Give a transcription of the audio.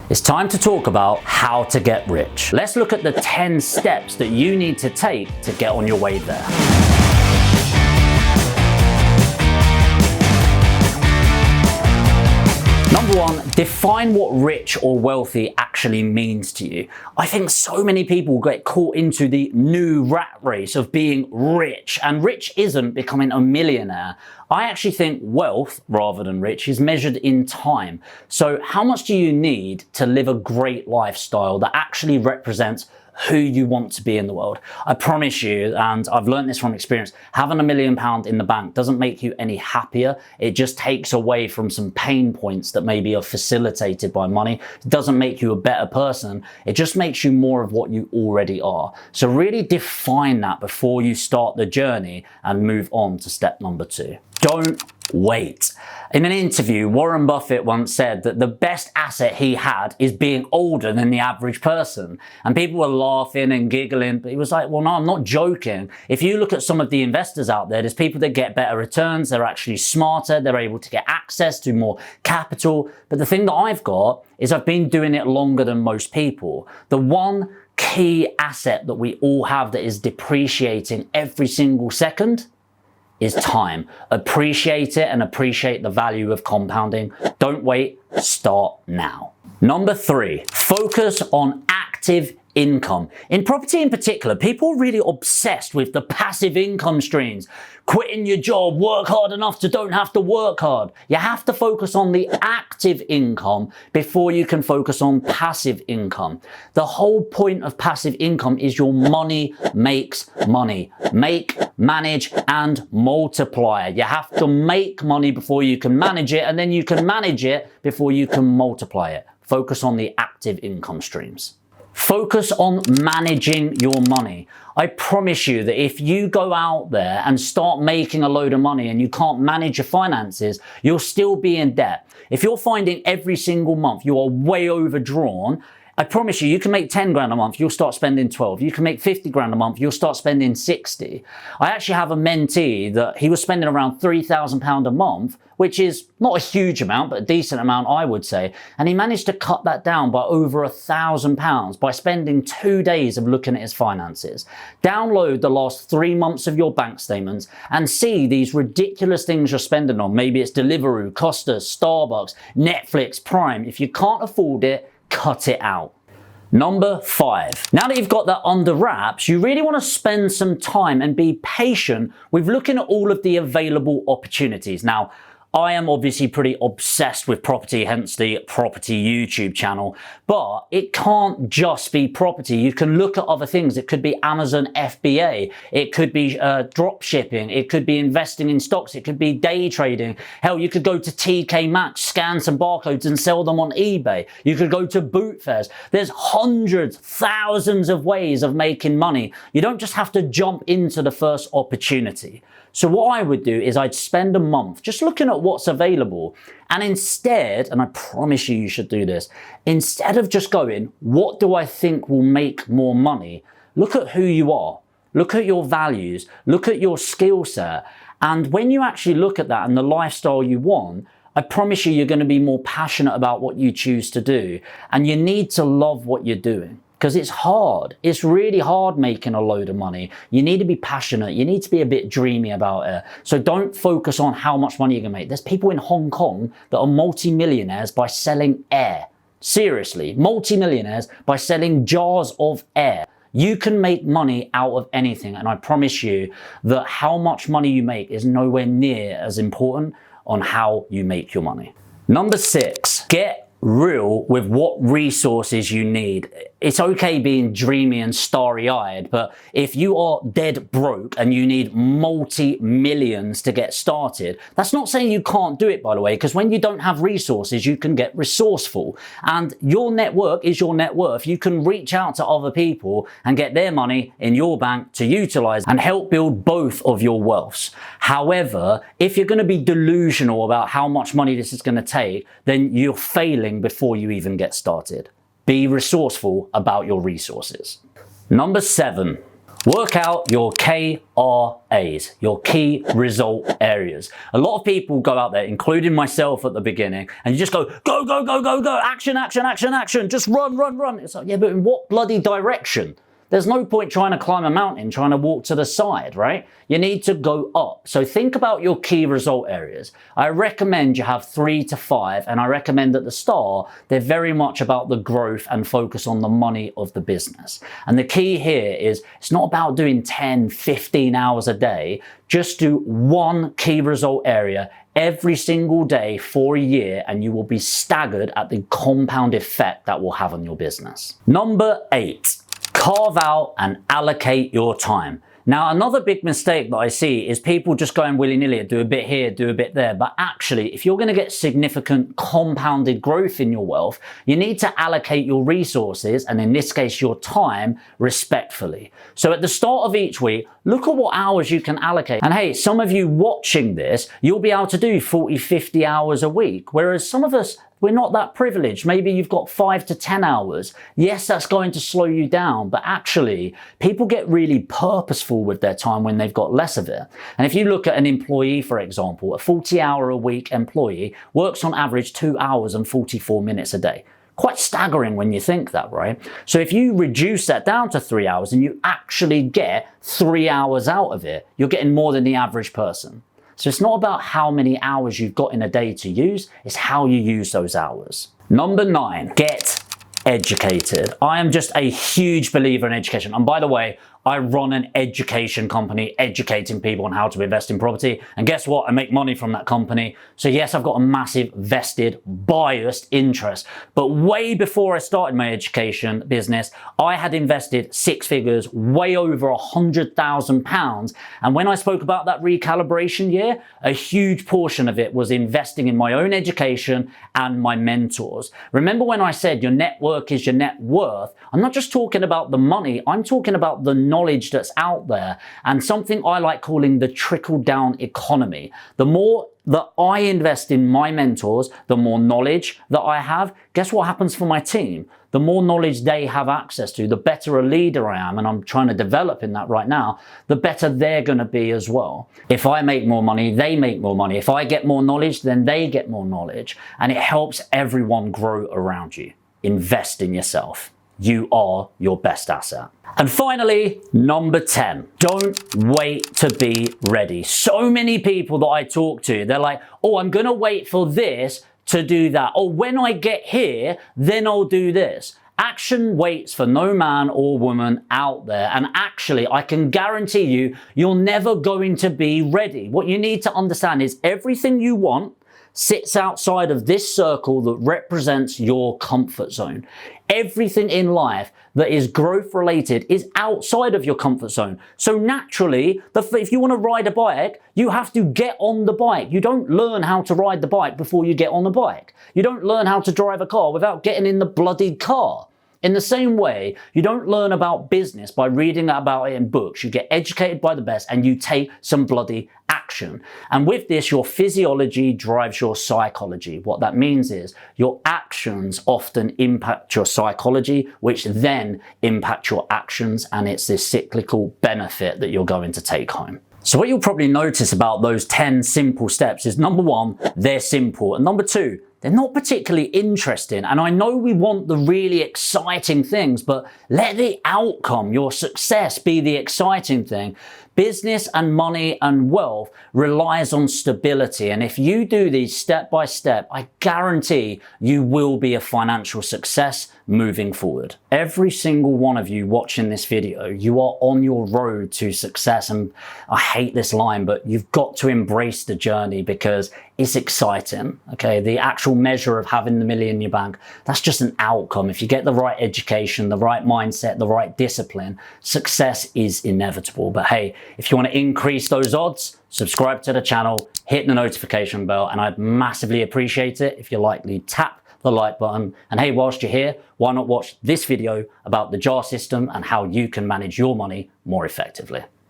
It's time to talk about how to get rich. Let's look at the 10 steps that you need to take to get on your way there. Number one, define what rich or wealthy actually means to you. I think so many people get caught into the new rat race of being rich, and rich isn't becoming a millionaire. I actually think wealth, rather than rich, is measured in time. So how much do you need to live a great lifestyle that actually represents who you want to be in the world? I promise you, and I've learned this from experience, having £1 million in the bank doesn't make you any happier. It just takes away from some pain points that maybe are facilitated by money. It doesn't make you a better person. It just makes you more of what you already are. So really define that before you start the journey and move on to step number 2. Don't wait. In an interview, Warren Buffett once said that the best asset he had is being older than the average person. And people were laughing and giggling, but he was like, well, no, I'm not joking. If you look at some of the investors out there, there's people that get better returns, they're actually smarter, they're able to get access to more capital. But the thing that I've got is I've been doing it longer than most people. The one key asset that we all have that is depreciating every single second is time. Appreciate it and appreciate the value of compounding. Don't wait, start now. Number 3, focus on active income. In property in particular, people are really obsessed with the passive income streams. Quitting your job, work hard enough to don't have to work hard. You have to focus on the active income before you can focus on passive income. The whole point of passive income is your money makes money. Make, manage, and multiply. You have to make money before you can manage it, and then you can manage it before you can multiply it. Focus on the active income streams. Focus on managing your money. I promise you that if you go out there and start making a load of money and you can't manage your finances, you'll still be in debt. If you're finding every single month you are way overdrawn, I promise you, you can make 10 grand a month, you'll start spending 12. You can make 50 grand a month, you'll start spending 60. I actually have a mentee that he was spending around £3,000 a month, which is not a huge amount, but a decent amount, I would say. And he managed to cut that down by over £1,000 by spending 2 days of looking at his finances. Download the last 3 months of your bank statements and see these ridiculous things you're spending on. Maybe it's Deliveroo, Costa, Starbucks, Netflix, Prime. If you can't afford it, cut it out. Number 5. Now that you've got that under wraps, you really want to spend some time and be patient with looking at all of the available opportunities. Now, I am obviously pretty obsessed with property, hence the property YouTube channel, but it can't just be property. You can look at other things. It could be Amazon FBA. It could be drop shipping. It could be investing in stocks. It could be day trading. Hell, you could go to TK Maxx, scan some barcodes and sell them on eBay. You could go to boot fairs. There's hundreds, thousands of ways of making money. You don't just have to jump into the first opportunity. So what I would do is I'd spend a month just looking at what's available, and instead, and I promise you should do this, instead of just going, what do I think will make more money? Look at who you are, look at your values, look at your skill set, and when you actually look at that and the lifestyle you want, I promise you, you're going to be more passionate about what you choose to do, and you need to love what you're doing. Because it's hard. It's really hard making a load of money. You need to be passionate. You need to be a bit dreamy about it. So don't focus on how much money you're going to make. There's people in Hong Kong that are multi-millionaires by selling air. Seriously, multi-millionaires by selling jars of air. You can make money out of anything. And I promise you that how much money you make is nowhere near as important on how you make your money. Number 6, get real with what resources you need. It's okay being dreamy and starry-eyed, but if you are dead broke and you need multi-millions to get started, that's not saying you can't do it, by the way, because when you don't have resources, you can get resourceful. And your network is your net worth. You can reach out to other people and get their money in your bank to utilize and help build both of your wealths. However, if you're going to be delusional about how much money this is going to take, then you're failing before you even get started. Be resourceful about your resources. Number 7, Work out your KRAs, your key result areas. A lot of people go out there, including myself at the beginning, and you just go, go, go, go, go, go, action, action, action, action, just run, run, run. It's like, yeah, but in what bloody direction? There's no point trying to climb a mountain, trying to walk to the side, right? You need to go up. So think about your key result areas. I recommend you have 3 to 5, and I recommend at the start, they're very much about the growth and focus on the money of the business. And the key here is it's not about doing 10, 15 hours a day. Just do one key result area every single day for a year, and you will be staggered at the compound effect that will have on your business. Number 8. Carve out and allocate your time. Now, another big mistake that I see is people just going willy-nilly, do a bit here, do a bit there. But actually, if you're going to get significant compounded growth in your wealth, you need to allocate your resources, and in this case, your time, respectfully. So at the start of each week, look at what hours you can allocate. And hey, some of you watching this, you'll be able to do 40, 50 hours a week. Whereas some of us, we're not that privileged. Maybe you've got 5 to 10 hours. Yes, that's going to slow you down, but actually people get really purposeful with their time when they've got less of it. And if you look at an employee, for example, a 40-hour-a-week employee works on average 2 hours and 44 minutes a day. Quite staggering when you think that, right? So if you reduce that down to 3 hours and you actually get 3 hours out of it, you're getting more than the average person. So it's not about how many hours you've got in a day to use, it's how you use those hours. Number 9, get educated. I am just a huge believer in education. And by the way, I run an education company educating people on how to invest in property. And guess what? I make money from that company. So yes, I've got a massive vested, biased interest. But way before I started my education business, I had invested 6 figures, way over £100,000. And when I spoke about that recalibration year, a huge portion of it was investing in my own education and my mentors. Remember when I said your network is your net worth? I'm not just talking about the money, I'm talking about the knowledge that's out there, and something I like calling the trickle-down economy. The more that I invest in my mentors, the more knowledge that I have, guess what happens for my team? The more knowledge they have access to, the better a leader I am, and I'm trying to develop in that right now, the better they're going to be as well. If I make more money, they make more money. If I get more knowledge, then they get more knowledge, and it helps everyone grow around you. Invest in yourself. You are your best asset. And finally, number 10, don't wait to be ready. So many people that I talk to, they're like, oh, I'm gonna wait for this to do that. Or when I get here, then I'll do this. Action waits for no man or woman out there. And actually, I can guarantee you, you're never going to be ready. What you need to understand is everything you want sits outside of this circle that represents your comfort zone. Everything in life that is growth related is outside of your comfort zone. So naturally, if you want to ride a bike, you have to get on the bike. You don't learn how to ride the bike before you get on the bike. You don't learn how to drive a car without getting in the bloody car. In the same way, you don't learn about business by reading about it in books. You get educated by the best and you take some bloody action. And with this, your physiology drives your psychology. What that means is your actions often impact your psychology, which then impact your actions. And it's this cyclical benefit that you're going to take home. So what you'll probably notice about those 10 simple steps is number 1, they're simple. And number 2, they're not particularly interesting. And I know we want the really exciting things, but let the outcome, your success, be the exciting thing. Business and money and wealth relies on stability. And if you do these step by step, I guarantee you will be a financial success moving forward. Every single one of you watching this video, you are on your road to success. And I hate this line, but you've got to embrace the journey because it's exciting. Okay, the actual measure of having the million in your bank, that's just an outcome. If you get the right education, the right mindset, the right discipline, success is inevitable. But hey, if you want to increase those odds, subscribe to the channel, hit the notification bell, and I'd massively appreciate it if you likely tap the like button. And hey, whilst you're here, why not watch this video about the JAR system and how you can manage your money more effectively?